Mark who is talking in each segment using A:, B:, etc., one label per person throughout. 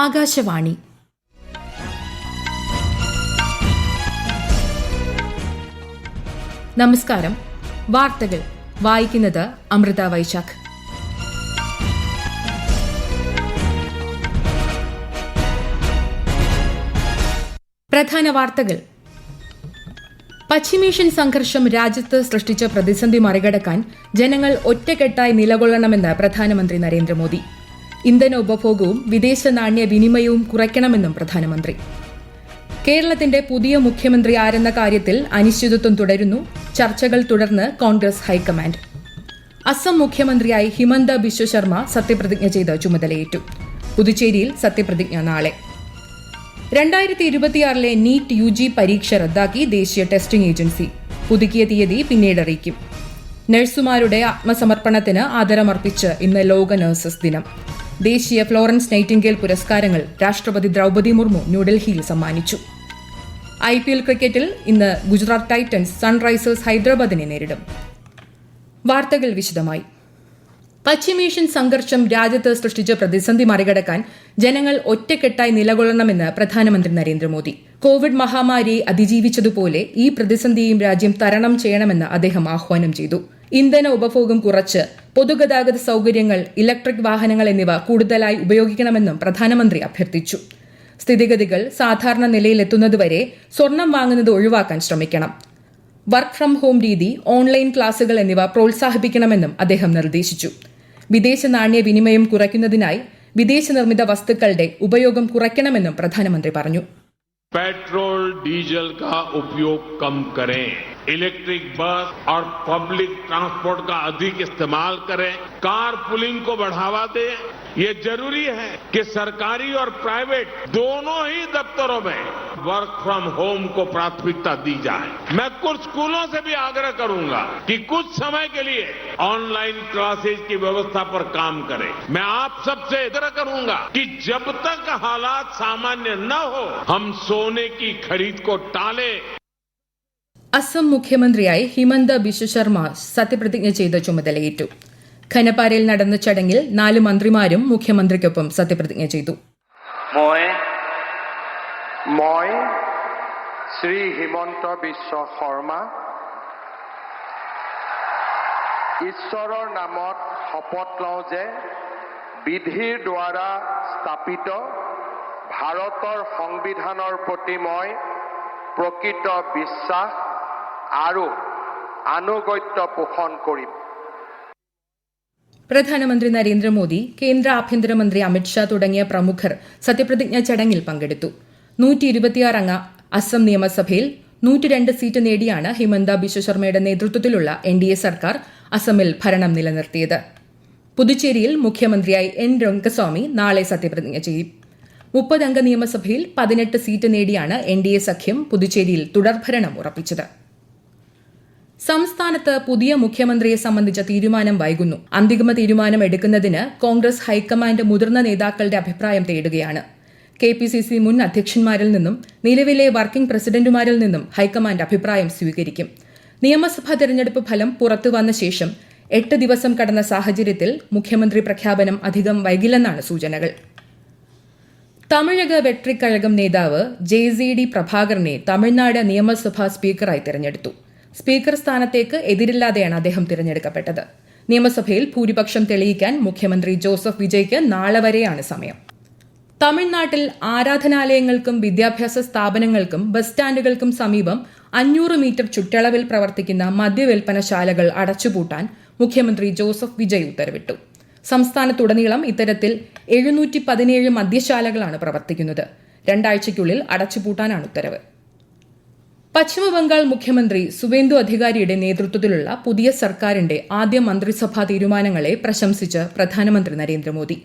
A: ആകാശവാണി നമസ്കാരം. വാർത്തകൾ വായിക്കുന്നത് അമൃത വൈശാഖ്. പ്രധാന വാർത്തകൾ. പശ്ചിമേഷ്യൻ സംഘർഷം രാജ്യത്ത് സൃഷ്ടിച്ച പ്രതിസന്ധി മറികടക്കാൻ ജനങ്ങൾ ഒറ്റക്കെട്ടായി നിലകൊള്ളണമെന്ന് പ്രധാനമന്ത്രി നരേന്ദ്രമോദി. ഇന്ധന ഉപഭോഗവും വിദേശ നാണ്യ വിനിമയവും കുറയ്ക്കണമെന്നും പ്രധാനമന്ത്രി. കേരളത്തിന്റെ പുതിയ മുഖ്യമന്ത്രി ആരെന്ന കാര്യത്തിൽ അനിശ്ചിതത്വം തുടരുന്നു. ചർച്ചകൾ തുടർന്ന് കോൺഗ്രസ് ഹൈക്കമാൻഡ്. അസം മുഖ്യമന്ത്രിയായി ഹിമന്ത ബിശ്വ ശർമ്മ സത്യപ്രതിജ്ഞ ചെയ്ത് ചുമതലയേറ്റു. പുതുച്ചേരിയിൽ സത്യപ്രതിജ്ഞ നാളെ. 2026 നീറ്റ് UG പരീക്ഷ റദ്ദാക്കി ദേശീയ ടെസ്റ്റിംഗ് ഏജൻസി. പുതുക്കിയ തീയതി പിന്നീട് അറിയിക്കും. നഴ്സുമാരുടെ ആത്മസമർപ്പണത്തിന് ആദരമർപ്പിച്ച് ഇന്ന് ലോക നഴ്സസ് ദിനം. ദേശീയ ഫ്ലോറൻസ് നൈറ്റിംഗേൽ പുരസ്കാരങ്ങൾ രാഷ്ട്രപതി ദ്രൗപദി മുർമു ന്യൂഡൽഹിയിൽ സമ്മാനിച്ചു. IPL ക്രിക്കറ്റിൽ ഇന്ന് ഗുജറാത്ത് ടൈറ്റൻസ് സൺറൈസേഴ്സ് ഹൈദരാബാദിനെ നേരിടും. വാർത്തകൾ വിശദമായി. പശ്ചിമേഷ്യൻ സംഘർഷം രാജ്യത്ത് സൃഷ്ടിച്ച പ്രതിസന്ധി മറികടക്കാൻ ജനങ്ങൾ ഒറ്റക്കെട്ടായി നിലകൊള്ളണമെന്ന് പ്രധാനമന്ത്രി നരേന്ദ്രമോദി. കോവിഡ് മഹാമാരിയെ അതിജീവിച്ചതുപോലെ ഈ പ്രതിസന്ധിയും രാജ്യം തരണം ചെയ്യണമെന്ന് അദ്ദേഹം ആഹ്വാനം ചെയ്തു. ഇന്ധന ഉപഭോഗം കുറച്ച് പൊതുഗതാഗത സൌകര്യങ്ങൾ, ഇലക്ട്രിക് വാഹനങ്ങൾ എന്നിവ കൂടുതലായി ഉപയോഗിക്കണമെന്നും പ്രധാനമന്ത്രി അഭ്യർത്ഥിച്ചു. സ്ഥിതിഗതികൾ സാധാരണ നിലയിലെത്തുന്നതുവരെ സ്വർണം വാങ്ങുന്നത് ഒഴിവാക്കാൻ ശ്രമിക്കണം. വർക്ക് ഫ്രം ഹോം രീതി, ഓൺലൈൻ ക്ലാസുകൾ എന്നിവ പ്രോത്സാഹിപ്പിക്കണമെന്നും അദ്ദേഹം നിർദ്ദേശിച്ചു. വിദേശ നാണ്യ വിനിമയം കുറയ്ക്കുന്നതിനായി വിദേശ നിർമ്മിത വസ്തുക്കളുടെ ഉപയോഗം കുറയ്ക്കണമെന്നും പ്രധാനമന്ത്രി പറഞ്ഞു.
B: पेट्रोल डीजल का उपयोग कम करें, इलेक्ट्रिक बस और पब्लिक ट्रांसपोर्ट का अधिक इस्तेमाल करें, कार पुलिंग को बढ़ावा दें. ये जरूरी है कि सरकारी और प्राइवेट दोनों ही दफ्तरों में वर्क फ्रॉम होम को प्राथमिकता दी जाए. मैं कुछ स्कूलों से भी आग्रह करूंगा कि कुछ समय के लिए ऑनलाइन क्लासेज की व्यवस्था पर काम करें. मैं आप सबसे आग्रह करूंगा कि जब तक हालात सामान्य न हो हम सोने की खरीद को टालें.
A: അസം മുഖ്യമന്ത്രിയായി ഹിമന്ത ബിശ്വ ശർമ്മ സത്യപ്രതിജ്ഞ ചെയ്ത് ചുമതലയേറ്റു. ഖനപാരയിൽ നടന്ന ചടങ്ങിൽ 4 മന്ത്രിമാരും മുഖ്യമന്ത്രിക്കൊപ്പം സത്യപ്രതിജ്ഞ ചെയ്തു.
C: মই শ্ৰী হিমন্ত বিশ্ব শৰ্মা ঈশ্বৰৰ নামত শপত লওঁ যে বিধিৰ দ্বাৰা স্থাপিত ভাৰতৰ সংবিধানৰ প্ৰতি মই প্ৰকৃত বিশ্বাস আৰু আনুগত্য পোষণ কৰিম.
A: പ്രധാനമന്ത്രി നരേന്ദ്രമോദി, കേന്ദ്ര ആഭ്യന്തരമന്ത്രി അമിത്ഷാ തുടങ്ങിയ പ്രമുഖർ സത്യപ്രതിജ്ഞാ ചടങ്ങിൽ പങ്കെടുത്തു. 126 അംഗ അസം നിയമസഭയിൽ 102 സീറ്റ് നേടിയാണ് ഹിമന്ത ബിശ്വ ശർമ്മയുടെ നേതൃത്വത്തിലുള്ള NDA സർക്കാർ അസമിൽ ഭരണം നിലനിർത്തിയത്. പുതുച്ചേരിയിൽ മുഖ്യമന്ത്രിയായി N. രംഗസ്വാമി നാളെ സത്യപ്രതിജ്ഞ ചെയ്യും. 30 അംഗ നിയമസഭയിൽ 18 സീറ്റ് നേടിയാണ് NDA സഖ്യം പുതുച്ചേരിയിൽ തുടർഭരണം ഉറപ്പിച്ചത്. സംസ്ഥാനത്ത് പുതിയ മുഖ്യമന്ത്രിയെ സംബന്ധിച്ച തീരുമാനം വൈകുന്നു. അന്തിമ തീരുമാനം എടുക്കുന്നതിന് കോൺഗ്രസ് ഹൈക്കമാൻഡ് മുതിർന്ന നേതാക്കളുടെ അഭിപ്രായം തേടുകയാണ്. KPCC മുൻ അധ്യക്ഷന്മാരിൽ നിന്നും നിലവിലെ വർക്കിംഗ് പ്രസിഡന്റുമാരിൽ നിന്നും ഹൈക്കമാൻഡ് അഭിപ്രായം സ്വീകരിക്കും. നിയമസഭാ തെരഞ്ഞെടുപ്പ് ഫലം പുറത്തുവന്ന ശേഷം 8 ദിവസം കടന്ന സാഹചര്യത്തിൽ മുഖ്യമന്ത്രി പ്രഖ്യാപനം അധികം വൈകില്ലെന്നാണ് സൂചനകൾ. തമിഴക വെട്രിക്കഴകം നേതാവ് JCD പ്രഭാകരനെ തമിഴ്നാട് നിയമസഭാ സ്പീക്കറായി തെരഞ്ഞെടുത്തു. സ്പീക്കർ സ്ഥാനത്തേക്ക് എതിരില്ലാതെയാണ് അദ്ദേഹം തിരഞ്ഞെടുക്കപ്പെട്ടത്. നിയമസഭയിൽ ഭൂരിപക്ഷം തെളിയിക്കാൻ മുഖ്യമന്ത്രി ജോസഫ് വിജയ്ക്ക് നാളെ വരെയാണ് സമയം. തമിഴ്നാട്ടിൽ ആരാധനാലയങ്ങൾക്കും വിദ്യാഭ്യാസ സ്ഥാപനങ്ങൾക്കും ബസ് സ്റ്റാൻഡുകൾക്കും സമീപം 500 മീറ്റർ ചുറ്റളവിൽ പ്രവർത്തിക്കുന്ന മദ്യവിൽപ്പനശാലകൾ അടച്ചുപൂട്ടാൻ മുഖ്യമന്ത്രി ജോസഫ് വിജയ് ഉത്തരവിട്ടു. സംസ്ഥാനത്തുടനീളം ഇത്തരത്തിൽ 717 മദ്യശാലകളാണ് പ്രവർത്തിക്കുന്നത്. 2 ആഴ്ചയ്ക്കുള്ളിൽ അടച്ചുപൂട്ടാനാണ് ഉത്തരവ്. പശ്ചിമബംഗാൾ മുഖ്യമന്ത്രി സുവേന്ദു അധികാരിയുടെ നേതൃത്വത്തിലുള്ള പുതിയ സർക്കാരിന്റെ ആദ്യ മന്ത്രിസഭാ തീരുമാനങ്ങളെ പ്രശംസിച്ച് പ്രധാനമന്ത്രി നരേന്ദ്രമോദി.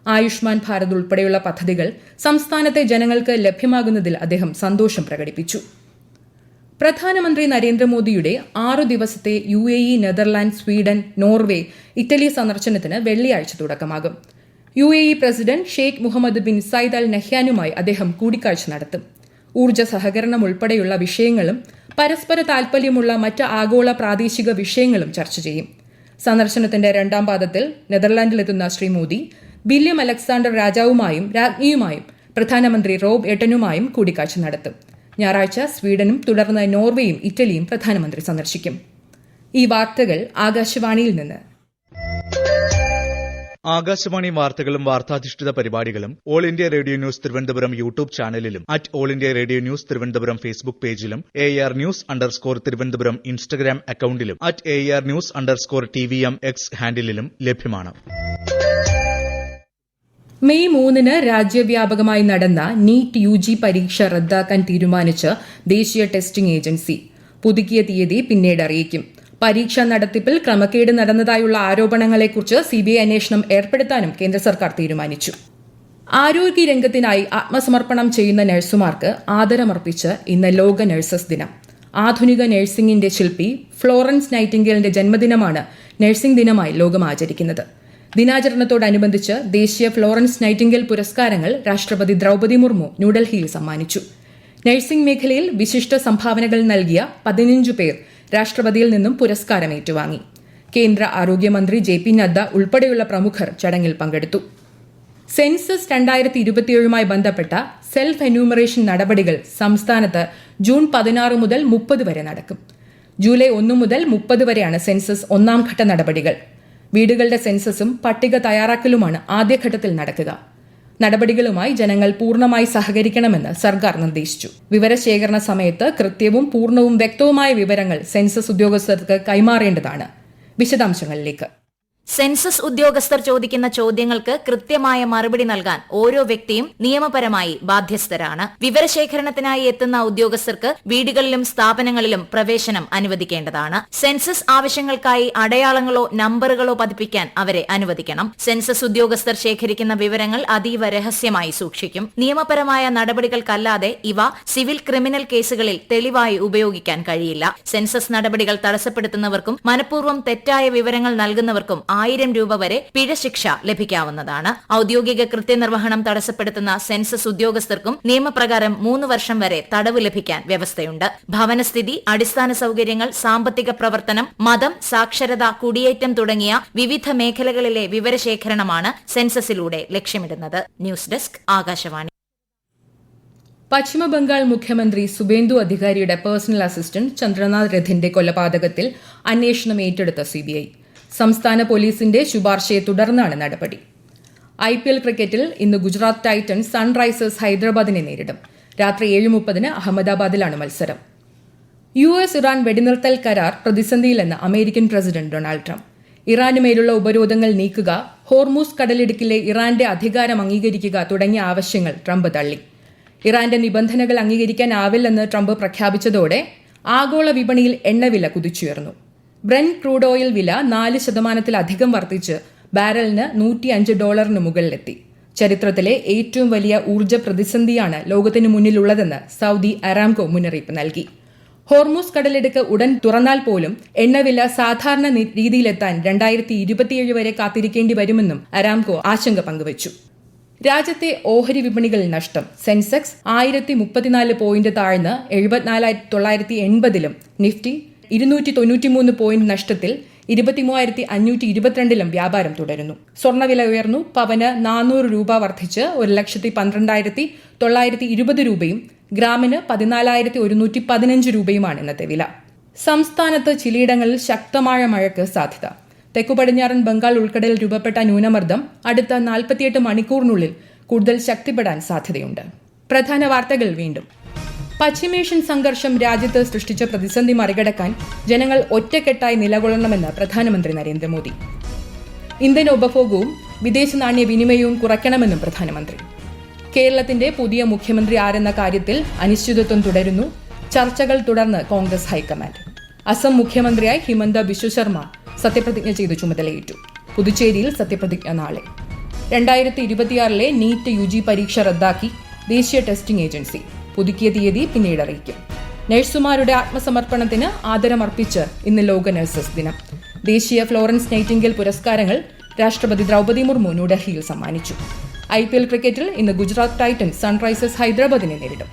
A: ആയുഷ്മാൻ ഭാരത് ഉൾപ്പെടെയുള്ള പദ്ധതികൾ സംസ്ഥാനത്തെ ജനങ്ങൾക്ക് ലഭ്യമാകുന്നതിൽ അദ്ദേഹം സന്തോഷം പ്രകടിപ്പിച്ചു. പ്രധാനമന്ത്രി നരേന്ദ്രമോദിയുടെ 6 ദിവസത്തെ UAE, Netherland, Sweden, Norway, Italy സന്ദർശനത്തിന് വെള്ളിയാഴ്ച തുടക്കമാകും. UAE president Sheikh Mohammed bin Zayed al നഹ്യാനുമായി അദ്ദേഹം കൂടിക്കാഴ്ച നടത്തും. ഊർജ്ജ സഹകരണം ഉൾപ്പെടെയുള്ള വിഷയങ്ങളും പരസ്പര താൽപര്യമുള്ള മറ്റ് ആഗോള പ്രാദേശിക വിഷയങ്ങളും ചർച്ച ചെയ്യും. സന്ദർശനത്തിന്റെ 2ാം പാദത്തിൽ നെതർലാൻഡിലെത്തുന്ന ശ്രീ മോദി വില്യം അലക്സാണ്ടർ രാജാവുമായും രാജ്ഞിയുമായും പ്രധാനമന്ത്രി റോബ് എട്ടനുമായും കൂടിക്കാഴ്ച നടത്തും. ഞായറാഴ്ച സ്വീഡനും തുടർന്ന് നോർവേയും ഇറ്റലിയും പ്രധാനമന്ത്രി സന്ദർശിക്കും. ഈ വാർത്തകൾ ആകാശവാണിയിൽ നിന്ന്.
D: ആകാശവാണി വാർത്തകളും വാർത്താധിഷ്ഠിത പരിപാടികളും all India radio news Thiruvananthapuram YouTube ചാനലിലും all India radio news Thiruvananthapuram Facebook പേജിലും AR News_ തിരുവനന്തപുരം ഇൻസ്റ്റഗ്രാം അക്കൌണ്ടിലും AR News_TVM X ഹാൻഡിലും ലഭ്യമാണ്.
A: മെയ് 3 രാജ്യവ്യാപകമായി നടന്ന നീറ്റ് UG പരീക്ഷ റദ്ദാക്കാൻ തീരുമാനിച്ച് ദേശീയ ടെസ്റ്റിംഗ് ഏജൻസി. പുതുക്കിയ തീയതി പിന്നീട് അറിയിക്കും. പരീക്ഷാ നടത്തിപ്പിൽ ക്രമക്കേട് നടന്നതായുള്ള ആരോപണങ്ങളെക്കുറിച്ച് CBI അന്വേഷണം ഏർപ്പെടുത്താനും കേന്ദ്ര സർക്കാർ തീരുമാനിച്ചു. ആരോഗ്യരംഗത്തിനായി ആത്മസമർപ്പണം ചെയ്യുന്ന നഴ്സുമാർക്ക് ആദരമർപ്പിച്ച് ഇന്ന് ലോക നഴ്സസ് ദിനം. ആധുനിക നഴ്സിംഗിന്റെ ശില്പി ഫ്ലോറൻസ് നൈറ്റിംഗേലിന്റെ ജന്മദിനമാണ് നഴ്സിംഗ് ദിനമായി ലോകം ആചരിക്കുന്നത്. ദിനാചരണത്തോടനുബന്ധിച്ച് ദേശീയ ഫ്ലോറൻസ് നൈറ്റിംഗേൽ പുരസ്കാരങ്ങൾ രാഷ്ട്രപതി ദ്രൌപദി മുർമു ന്യൂഡൽഹിയിൽ സമ്മാനിച്ചു. നഴ്സിംഗ് മേഖലയിൽ വിശിഷ്ട സംഭാവനകൾ നൽകിയ 15 പേർ രാഷ്ട്രപതിയിൽ നിന്നും പുരസ്കാരം ഏറ്റുവാങ്ങി. കേന്ദ്ര ആരോഗ്യമന്ത്രി JP നദ്ദ ഉൾപ്പെടെയുള്ള പ്രമുഖർ ചടങ്ങിൽ പങ്കെടുത്തു. സെൻസസ് 2027മായി ബന്ധപ്പെട്ട സെൽഫ് എന്യൂമറേഷൻ നടപടികൾ സംസ്ഥാനത്ത് ജൂൺ 16 മുതൽ 30 വരെ നടക്കും. ജൂലൈ 1 മുതൽ 30 വരെയാണ് സെൻസസ് ഒന്നാം ഘട്ട നടപടികൾ. വീടുകളുടെ സെൻസസും പട്ടിക തയ്യാറാക്കലുമാണ് ആദ്യഘട്ടത്തിൽ നടക്കുക. നടപടികളുമായി ജനങ്ങൾ പൂർണ്ണമായി സഹകരിക്കണമെന്ന് സർക്കാർ നിർദ്ദേശിച്ചു. വിവരശേഖരണ സമയത്ത് കൃത്യവും പൂർണ്ണവും വ്യക്തവുമായ വിവരങ്ങൾ സെൻസസ് ഉദ്യോഗസ്ഥർക്ക് കൈമാറേണ്ടതാണ്. വിശദാംശങ്ങളിലേക്ക്.
E: സെൻസസ് ഉദ്യോഗസ്ഥർ ചോദിക്കുന്ന ചോദ്യങ്ങൾക്ക് കൃത്യമായ മറുപടി നൽകാൻ ഓരോ വ്യക്തിയും നിയമപരമായി ബാധ്യസ്ഥരാണ്. വിവരശേഖരണത്തിനായി എത്തുന്ന ഉദ്യോഗസ്ഥർക്ക് വീടുകളിലും സ്ഥാപനങ്ങളിലും പ്രവേശനം അനുവദിക്കേണ്ടതാണ്. സെൻസസ് ആവശ്യങ്ങൾക്കായി അടയാളങ്ങളോ നമ്പറുകളോ പതിപ്പിക്കാൻ അവരെ അനുവദിക്കണം. സെൻസസ് ഉദ്യോഗസ്ഥർ ശേഖരിക്കുന്ന വിവരങ്ങൾ അതീവ രഹസ്യമായി സൂക്ഷിക്കും. നിയമപരമായ നടപടികൾക്കല്ലാതെ ഇവ സിവിൽ ക്രിമിനൽ കേസുകളിൽ തെളിവായി ഉപയോഗിക്കാൻ കഴിയില്ല. സെൻസസ് നടപടികൾ തടസ്സപ്പെടുത്തുന്നവർക്കും മനഃപൂർവ്വം തെറ്റായ വിവരങ്ങൾ നൽകുന്നവർക്കും 1000 രൂപ വരെ പിഴ ശിക്ഷ ലഭിക്കാവുന്നതാണ്. ഔദ്യോഗിക കൃത്യനിർവഹണം തടസ്സപ്പെടുത്തുന്ന സെൻസസ് ഉദ്യോഗസ്ഥർക്കും നിയമപ്രകാരം 3 വർഷം വരെ തടവ് ലഭിക്കാൻ വ്യവസ്ഥയുണ്ട്. ഭവനസ്ഥിതി, അടിസ്ഥാന സൌകര്യങ്ങൾ, സാമ്പത്തിക പ്രവർത്തനം, മതം, സാക്ഷരത, കുടിയേറ്റം തുടങ്ങിയ വിവിധ മേഖലകളിലെ വിവരശേഖരണമാണ് സെൻസസിലൂടെ ലക്ഷ്യമിടുന്നത്. News desk, Akashvani.
A: പശ്ചിമബംഗാൾ മുഖ്യമന്ത്രി സുബേന്ദു അധികാരിയുടെ പേഴ്സണൽ അസിസ്റ്റന്റ് ചന്ദ്രനാഥ് രഥിന്റെ കൊലപാതകത്തിൽ അന്വേഷണം ഏറ്റെടുത്ത CBI. സംസ്ഥാന പോലീസിന്റെ ശുപാർശയെ തുടർന്നാണ് നടപടി. IPL ക്രിക്കറ്റിൽ ഇന്ന് ഗുജറാത്ത് ടൈറ്റൻസ് സൺറൈസേഴ്സ് ഹൈദരാബാദിനെ നേരിടും. രാത്രി 7:30 അഹമ്മദാബാദിലാണ് മത്സരം. US ഇറാൻ വെടിനിർത്തൽ കരാർ പ്രതിസന്ധിയിലെന്ന് അമേരിക്കൻ പ്രസിഡന്റ് ഡൊണാൾഡ് ട്രംപ്. ഇറാനുമേലുള്ള ഉപരോധങ്ങൾ നീക്കുക, ഹോർമൂസ് കടലിടുക്കിലെ ഇറാന്റെ അധികാരം അംഗീകരിക്കുക തുടങ്ങിയ ആവശ്യങ്ങൾ ട്രംപ് തള്ളി. ഇറാന്റെ നിബന്ധനകൾ അംഗീകരിക്കാനാവില്ലെന്ന് ട്രംപ് പ്രഖ്യാപിച്ചതോടെ ആഗോള വിപണിയിൽ എണ്ണവില കുതിച്ചുയർന്നു. ബ്രെന്റ് ക്രൂഡ് ഓയിൽ വില 4% വർദ്ധിച്ച് ബാരലിന് $105 മുകളിലെത്തി. ചരിത്രത്തിലെ ഏറ്റവും വലിയ ഊർജ്ജ പ്രതിസന്ധിയാണ് ലോകത്തിനു മുന്നിലുള്ളതെന്ന് സൌദി അരാംകോ മുന്നറിയിപ്പ് നൽകി. ഹോർമൂസ് കടലിടുക്ക് ഉടൻ തുറന്നാൽ പോലും എണ്ണവില സാധാരണ രീതിയിലെത്താൻ 2027 വരെ കാത്തിരിക്കേണ്ടി വരുമെന്നും അരാംകോ ആശങ്ക പങ്കുവച്ചു. രാജ്യത്തെ ഓഹരി വിപണികളിൽ നഷ്ടം. സെൻസെക്സ് 1034 പോയിന്റ് താഴ്ന്ന് 74,980-ലും നിഫ്റ്റി 293 പോയിന്റ് നഷ്ടത്തിൽ 23,522-ലും വ്യാപാരം തുടരുന്നു. സ്വർണ്ണവില ഉയർന്നു. പവന് 400 രൂപ വർദ്ധിച്ച് 1,12,920 രൂപയും ഗ്രാമിന് 14,115 രൂപയുമാണ് ഇന്നത്തെ വില. സംസ്ഥാനത്ത് ചിലയിടങ്ങളിൽ ശക്തമായ മഴയ്ക്ക് സാധ്യത. തെക്കുപടിഞ്ഞാറൻ ബംഗാൾ ഉൾക്കടലിൽ രൂപപ്പെട്ട ന്യൂനമർദ്ദം അടുത്ത 48 മണിക്കൂറിനുള്ളിൽ കൂടുതൽ ശക്തിപ്പെടാൻ സാധ്യതയുണ്ട്. പ്രധാന വാർത്തകൾ വീണ്ടും. പശ്ചിമേഷ്യൻ സംഘർഷം രാജ്യത്ത് സൃഷ്ടിച്ച പ്രതിസന്ധി മറികടക്കാൻ ജനങ്ങൾ ഒറ്റക്കെട്ടായി നിലകൊള്ളണമെന്ന് പ്രധാനമന്ത്രി നരേന്ദ്രമോദി. ഇന്ധന ഉപഭോഗവും വിദേശ നാണ്യ വിനിമയവും കുറയ്ക്കണമെന്നും പ്രധാനമന്ത്രി. കേരളത്തിന്റെ പുതിയ മുഖ്യമന്ത്രി ആരെന്ന കാര്യത്തിൽ അനിശ്ചിതത്വം തുടരുന്നു. ചർച്ചകൾ തുടർന്ന് കോൺഗ്രസ് ഹൈക്കമാൻഡ്. അസം മുഖ്യമന്ത്രിയായി ഹിമന്ത ബിശ്വ ശർമ്മ സത്യപ്രതിജ്ഞ ചെയ്ത് ചുമതലയേറ്റു. പുതുച്ചേരിയിൽ സത്യപ്രതിജ്ഞ നാളെ. 2026 നീറ്റ് UG പരീക്ഷ റദ്ദാക്കി ദേശീയ ടെസ്റ്റിംഗ് ഏജൻസി. പുതുക്കിയ തീയതി പിന്നീട് അറിയിക്കും. നഴ്സുമാരുടെ ആത്മസമർപ്പണത്തിന് ആദരമർപ്പിച്ച് ഇന്ന് ലോക നഴ്സസ് ദിനം. ദേശീയ ഫ്ലോറൻസ് നൈറ്റിംഗേൽ പുരസ്കാരങ്ങൾ രാഷ്ട്രപതി ദ്രൌപദി മുർമു ന്യൂഡൽഹിയിൽ സമ്മാനിച്ചു. IPL ക്രിക്കറ്റിൽ ഇന്ന് ഗുജറാത്ത് ടൈറ്റൻസ് സൺറൈസേഴ്സ് ഹൈദരാബാദിനെ നേരിടും.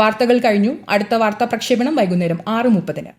A: വാർത്തകൾ കഴിഞ്ഞു. അടുത്ത വാർത്താ പ്രക്ഷേപണം വൈകുന്നേരം 6:30.